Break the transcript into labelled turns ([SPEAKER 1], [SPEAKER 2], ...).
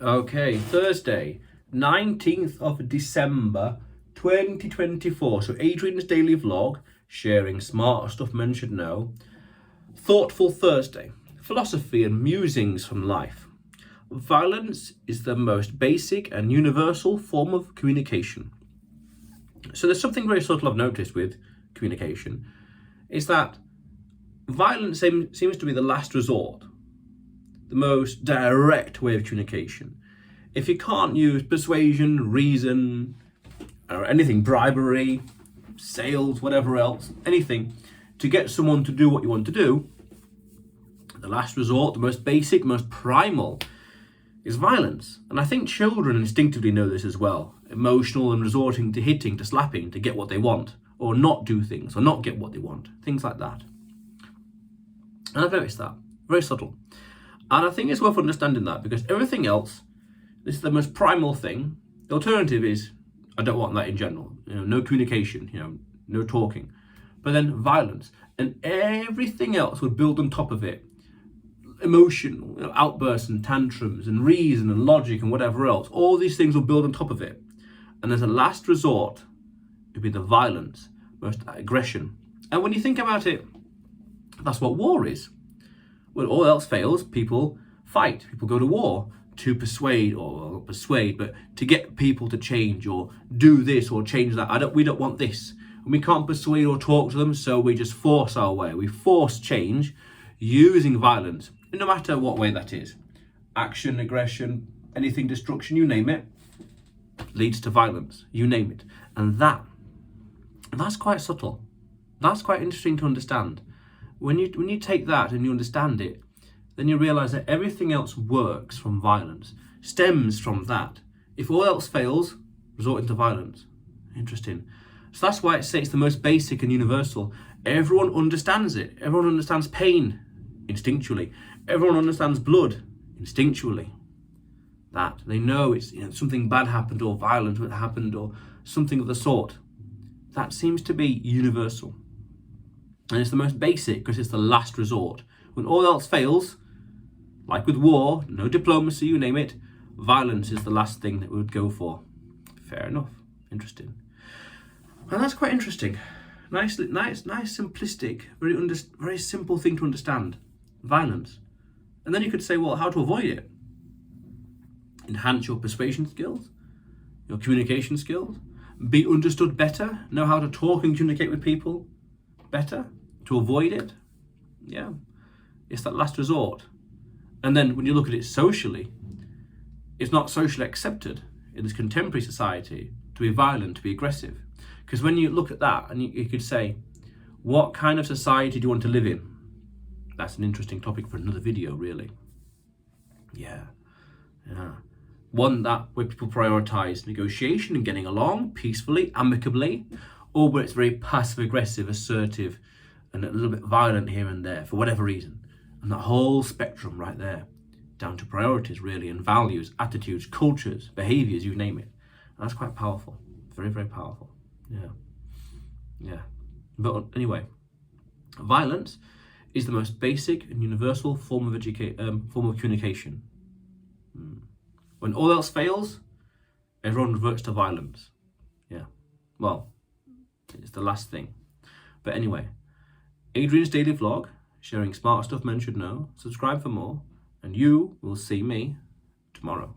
[SPEAKER 1] Okay, Thursday, 19th of December, 2024. So Adrian's daily vlog, sharing smart stuff men should know. Thoughtful Thursday, philosophy and musings from life. Violence is the most basic and universal form of communication. So there's something very subtle I've noticed with communication, is that violence seems to be the last resort, the most direct way of communication. If you can't use persuasion, reason, or anything, bribery, sales, whatever else, anything, to get someone to do what you want to do, the last resort, the most basic, most primal, is violence. And I think children instinctively know this as well. Emotional and resorting to hitting, to slapping, to get what they want, or not do things, or not get what they want, things like that. And I've noticed that, very subtle. And I think it's worth understanding that, because everything else, this is the most primal thing. The alternative is, I don't want that in general. No communication, no talking. But then violence, and everything else would build on top of it. Emotional outbursts and tantrums and reason and logic and whatever else. All these things will build on top of it. And as a last resort, it would be the violence, most aggression. And when you think about it, that's what war is. When all else fails, people fight. People go to war to persuade, or not persuade, but to get people to change or do this or change that. We don't want this. And we can't persuade or talk to them, so we just force our way. We force change using violence, no matter what way that is. Action, aggression, anything, destruction, you name it, leads to violence, you name it. And that's quite subtle. That's quite interesting to understand. When you take that and you understand it, then you realize that everything else works from violence, stems from that. If all else fails, resorting to violence. Interesting. So that's why it's the most basic and universal. Everyone understands it. Everyone understands pain instinctually. Everyone understands blood instinctually. That they know it's something bad happened, or violent happened, or something of the sort. That seems to be universal. And it's the most basic because it's the last resort. When all else fails, like with war, no diplomacy, you name it, violence is the last thing that we would go for. Fair enough. Interesting. And that's quite interesting. Nice, simplistic, very simple thing to understand. Violence. And then you could say, well, how to avoid it? Enhance your persuasion skills, your communication skills, be understood better, know how to talk and communicate with people better, to avoid it. Yeah, it's that last resort. And then when you look at it socially, it's not socially accepted in this contemporary society to be violent, to be aggressive. Because when you look at that, and you could say, what kind of society do you want to live in? That's an interesting topic for another video, really. Yeah. One where people prioritize negotiation and getting along peacefully, amicably, or where it's very passive-aggressive, assertive, and a little bit violent here and there for whatever reason. And that whole spectrum right there, down to priorities really, and values, attitudes, cultures, behaviors, you name it. And that's quite powerful. Very, very powerful. Yeah. But anyway, violence is the most basic and universal form of communication. When all else fails, everyone reverts to violence. Yeah. Well, it's the last thing. But anyway, Adrian's daily vlog, sharing smart stuff men should know. Subscribe for more, and you will see me tomorrow.